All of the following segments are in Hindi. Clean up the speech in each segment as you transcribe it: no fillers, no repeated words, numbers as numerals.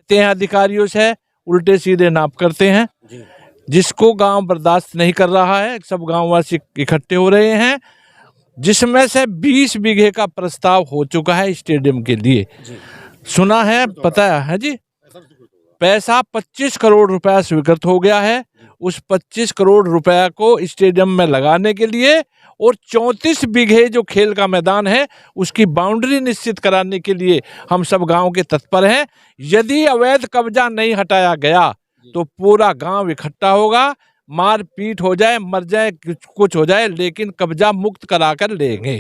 कहते हैं अधिकारियों से, उल्टे सीधे नाप करते हैं। जिसको गांव बर्दाश्त नहीं कर रहा है, सब गांववासी इकट्ठे हो रहे हैं, जिसमें से 20 बीघे का प्रस्ताव हो चुका है स्टेडियम के लिए। सुना है, पता है जी, पैसा 25 करोड़ रुपया स्वीकृत हो गया है। उस 25 करोड़ रुपया को स्टेडियम में लगाने के लिए और 34 बीघे जो खेल का मैदान है उसकी बाउंड्री निश्चित कराने के लिए हम सब गांव के तत्पर हैं। यदि अवैध कब्जा नहीं हटाया गया तो पूरा गांव इकट्ठा होगा, मार पीट हो जाए, मर जाए, कुछ हो जाए, लेकिन कब्जा मुक्त करा कर लेंगे।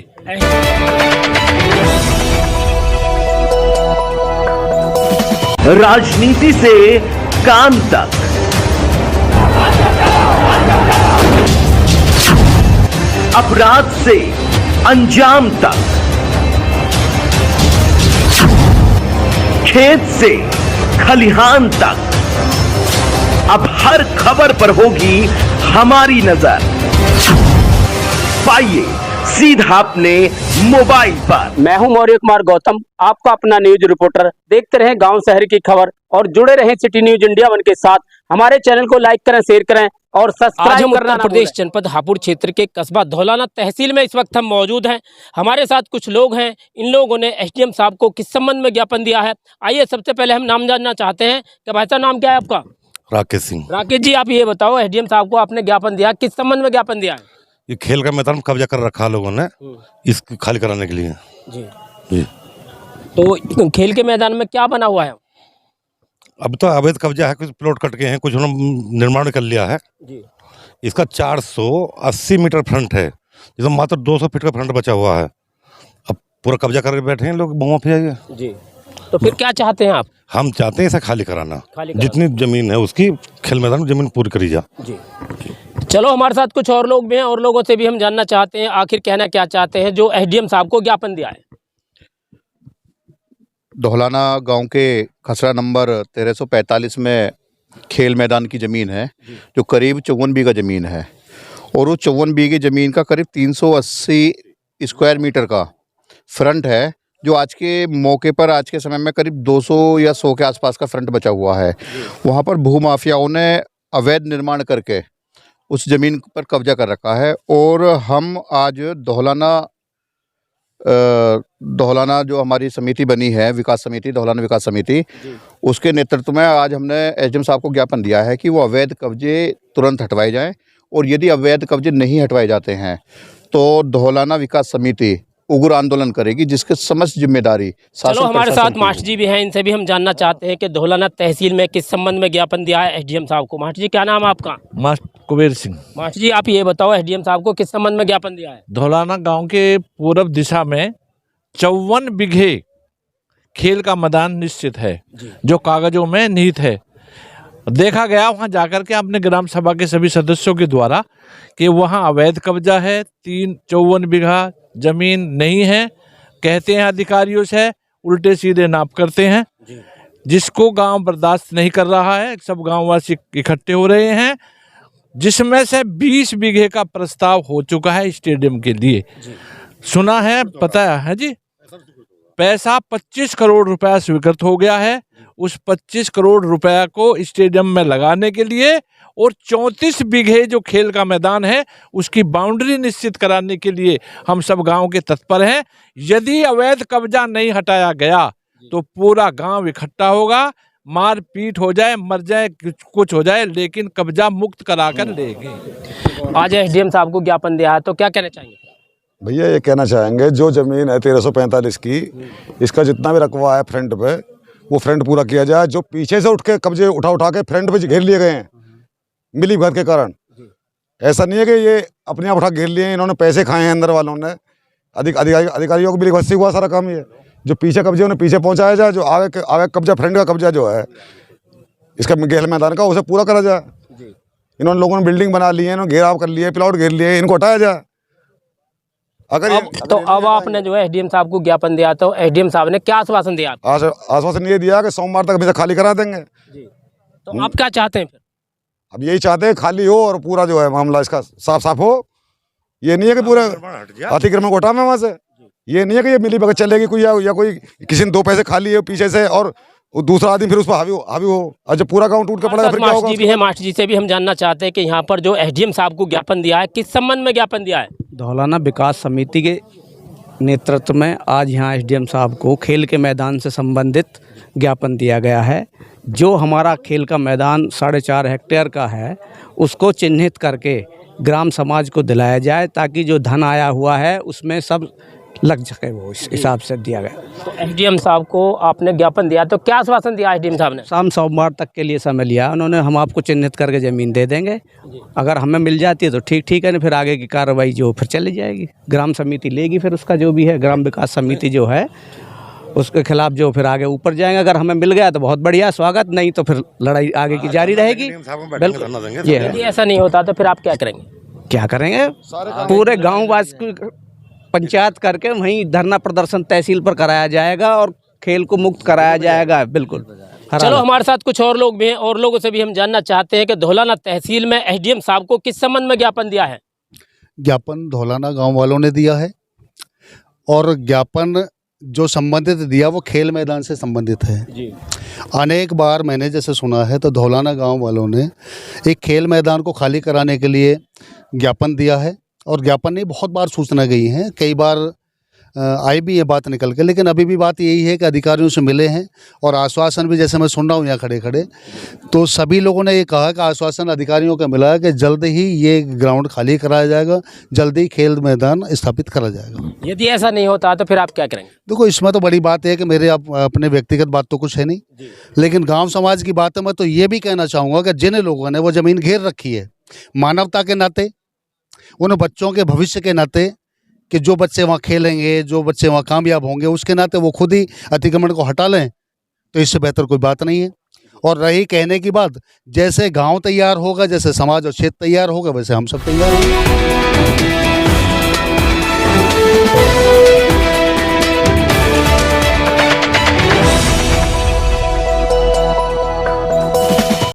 राजनीति से काम तक, अपराध से अंजाम तक, खेत से खलिहान तक, अब हर खबर पर होगी हमारी नजर। पाइए सीधा अपने मोबाइल पर। मैं हूं मौर्य कुमार गौतम, आपका अपना न्यूज रिपोर्टर। देखते रहें गांव शहर की खबर और जुड़े रहें सिटी न्यूज इंडिया वन के साथ। हमारे चैनल को लाइक करें, शेयर करें और सब्सक्राइब करना। उत्तर प्रदेश जनपद हापुड़ क्षेत्र के कस्बा धौलाना तहसील में इस वक्त हम मौजूद हैं। हमारे साथ कुछ लोग हैं। इन लोगों ने एसडीएम साहब को किस संबंध में ज्ञापन दिया है, आइए सबसे पहले हम नाम जानना चाहते हैं। कि भाई साहब, नाम क्या है आपका? राकेश सिंह। राकेश जी, आप ये बताओ, एसडीएम साहब को आपने ज्ञापन दिया, किस संबंध में ज्ञापन दिया है? ये खेल का मैदान कब्जा कर रखा लोगों ने, इसको खाली कराने के लिए। जी। तो खेल के मैदान में क्या बना हुआ है? अब तो अवैध कब्जा है, कुछ प्लॉट कट गए हैं, कुछ उन्होंने निर्माण कर लिया है। जी। इसका 480 मीटर फ्रंट है, जिसमें मात्र 200 फीट का फ्रंट बचा हुआ है। अब पूरा कब्जा कर बैठे हैं लोग, बहुआ पे। जी, तो फिर क्या चाहते हैं आप? हम चाहते हैं इसे खाली कराना, जितनी जमीन है उसकी खेल मैदान में जमीन पूरी करी जा। जी। चलो, हमारे साथ कुछ और लोग भी हैं, और लोगों से भी हम जानना चाहते हैं आखिर कहना क्या चाहते हैं जो एसडीएम साहब को ज्ञापन दिया है। धौलाना गांव के खसरा नंबर 1345 में खेल मैदान की ज़मीन है, जो करीब 54 बीघा ज़मीन है, और वो 54 बीघे ज़मीन का करीब 380 स्क्वायर मीटर का फ्रंट है, जो आज के मौके पर आज के समय में करीब 200 या 100 के आसपास का फ्रंट बचा हुआ है। वहाँ पर भूमाफियाओं ने अवैध निर्माण करके उस ज़मीन पर कब्जा कर रखा है। और हम आज धौलाना जो हमारी समिति बनी है, विकास समिति, धौलाना विकास समिति, उसके नेतृत्व में आज हमने एसडीएम साहब को ज्ञापन दिया है कि वो अवैध कब्जे तुरंत हटवाए जाएं, और यदि अवैध कब्जे नहीं हटवाए जाते हैं तो धौलाना विकास समिति उग्र आंदोलन करेगी, जिसके समस्त जिम्मेदारी। चलो, हमारे साथ मास्टर जी भी हैं, इनसे भी हम जानना चाहते हैं कि धौलाना तहसील में किस संबंध में ज्ञापन दिया है एसडीएम साहब को। मास्टर जी, क्या नाम है आपका? मास्टर कुबेर सिंह। मास्टर जी, आप ये बताओ, एसडीएम साहब को किस संबंध में ज्ञापन दिया है? धौलाना गांव के पूर्व दिशा में 54 बीघे खेल का मैदान निश्चित है, जो कागजों में निहित है। देखा गया वहां जाकर के अपने ग्राम सभा के सभी सदस्यों के द्वारा कि वहां अवैध कब्जा है, 54 बीघा जमीन नहीं है। कहते हैं अधिकारियों से, उल्टे सीधे नाप करते हैं। जिसको गांव बर्दाश्त नहीं कर रहा है, सब गांववासी इकट्ठे हो रहे हैं, जिसमें से 20 बीघे का प्रस्ताव हो चुका है स्टेडियम के लिए। सुना है, पता है जी, पैसा 25 करोड़ रुपया स्वीकृत हो गया है। उस 25 करोड़ रुपया को स्टेडियम में लगाने के लिए और 34 बीघे जो खेल का मैदान है उसकी बाउंड्री निश्चित कराने के लिए हम सब गांव के तत्पर हैं। यदि अवैध कब्जा नहीं हटाया गया तो पूरा गांव इकट्ठा होगा, मार पीट हो जाए, मर जाए, कुछ हो जाए, लेकिन कब्जा मुक्त करा कर लेंगे। आज एसडीएम साहब को ज्ञापन दिया है, तो क्या कहना चाहेंगे? भैया ये कहना चाहेंगे, जो ज़मीन है 1345 की, इसका जितना भी रकबा है फ्रंट पे, वो फ्रंट पूरा किया जाए। जो पीछे से उठ के कब्जे उठा के फ्रंट पे घेर लिए गए हैं मिली भगत के कारण, ऐसा नहीं है कि ये अपने आप उठा घेर लिए हैं, इन्होंने पैसे खाए हैं अंदर वालों ने, अधिकारियों को मिली भगत से हुआ सारा काम। ये जो पीछे कब्जे उन्हें पीछे पहुंचाया जाए, जो आगे कब्जा फ्रंट का कब्जा जो है इसका खेल मैदान का, उसे पूरा करा जाए। इन्होंने लोगों ने बिल्डिंग बना ली है, इन्होंने घेराव कर लिए, प्लॉट घेर लिए, इनको हटाया जाए। अब आपने जो है एसडीएम साहब को ज्ञापन दिया, तो एसडीएम साहब ने क्या आश्वासन दिया? आश्वासन ये दिया कि सोमवार तक हमें खाली करा देंगे। तो आप क्या चाहते हैं फिर? अब यही चाहते हैं खाली हो और पूरा जो है मामला इसका साफ हो। ये नहीं है कि पूरा अतिक्रमण को हटाना वहाँ से। ये नहीं है कि ये मिली भगत चलेगी कोई या कोई किसी ने 2 पैसे खा लिए पीछे से और वो दूसरा आदमी फिर उस पर हावी हो और जब पूरा गांव टूट के पड़ा फिर क्या मास्टर होगा? जी भी हैं, मास्टर जी से भी हम जानना चाहते हैं कि यहाँ पर जो एसडीएम साहब को ज्ञापन दिया है, किस संबंध में ज्ञापन दिया है? धौलाना विकास समिति के नेतृत्व में आज यहाँ एसडीएम साहब को खेल के मैदान से संबंधित ज्ञापन दिया गया है। जो हमारा खेल का मैदान 4.5 हेक्टेयर का है उसको चिन्हित करके ग्राम समाज को दिलाया जाए ताकि जो धन आया हुआ है उसमें सब लग सके, वो इस हिसाब से दिया गया। तो एसडीएम साहब को आपने ज्ञापन दिया, तो क्या आश्वासन दिया एसडीएम साहब ने? शाम सोमवार तक के लिए समय लिया उन्होंने, हम आपको चिन्हित करके ज़मीन दे देंगे। अगर हमें मिल जाती है तो ठीक है, नहीं फिर आगे की कार्रवाई जो फिर चली जाएगी, ग्राम समिति लेगी फिर उसका जो भी है, ग्राम विकास समिति जो है उसके खिलाफ जो फिर आगे ऊपर जाएंगे। अगर हमें मिल गया तो बहुत बढ़िया स्वागत, नहीं तो फिर लड़ाई आगे की जारी रहेगी। बिल्कुल ये है। यदि ऐसा नहीं होता तो फिर आप क्या करेंगे? क्या करेंगे, पूरे गाँव वासी को पंचायत करके वहीं धरना प्रदर्शन तहसील पर कराया जाएगा और खेल को मुक्त कराया जाएगा। बिल्कुल। चलो हमारे साथ कुछ और लोग भी हैं, और लोगों से भी हम जानना चाहते हैं कि धौलाना तहसील में एसडीएम साहब को किस संबंध में ज्ञापन दिया है? ज्ञापन धौलाना गांव वालों ने दिया है और ज्ञापन जो संबंधित दिया वो खेल मैदान से संबंधित है जी। अनेक बार मैंने जैसे सुना है तो धौलाना गांव वालों ने एक खेल मैदान को खाली कराने के लिए ज्ञापन दिया है और ज्ञापन में बहुत बार सूचना गई हैं, कई बार आई भी ये बात निकल के, लेकिन अभी भी बात यही है कि अधिकारियों से मिले हैं और आश्वासन भी जैसे मैं सुन रहा हूँ यहाँ खड़े खड़े, तो सभी लोगों ने ये कहा कि आश्वासन अधिकारियों का मिला है कि जल्द ही ये ग्राउंड खाली कराया जाएगा, जल्द ही खेल मैदान स्थापित करा जाएगा। यदि ऐसा नहीं होता तो फिर आप क्या करेंगे? देखो इसमें तो बड़ी बात है कि मेरे अपने व्यक्तिगत बात तो कुछ है नहीं, लेकिन गाँव समाज की बात है। मैं तो ये भी कहना चाहूँगा कि जिन लोगों ने वो ज़मीन घेर रखी है, मानवता के नाते, उन बच्चों के भविष्य के नाते, कि जो बच्चे वहाँ खेलेंगे, जो बच्चे वहाँ कामयाब होंगे, उसके नाते वो खुद ही अतिक्रमण को हटा लें, तो इससे बेहतर कोई बात नहीं है। और रही कहने की बात, जैसे गांव तैयार होगा, जैसे समाज और क्षेत्र तैयार होगा, वैसे हम सब तैयार होंगे।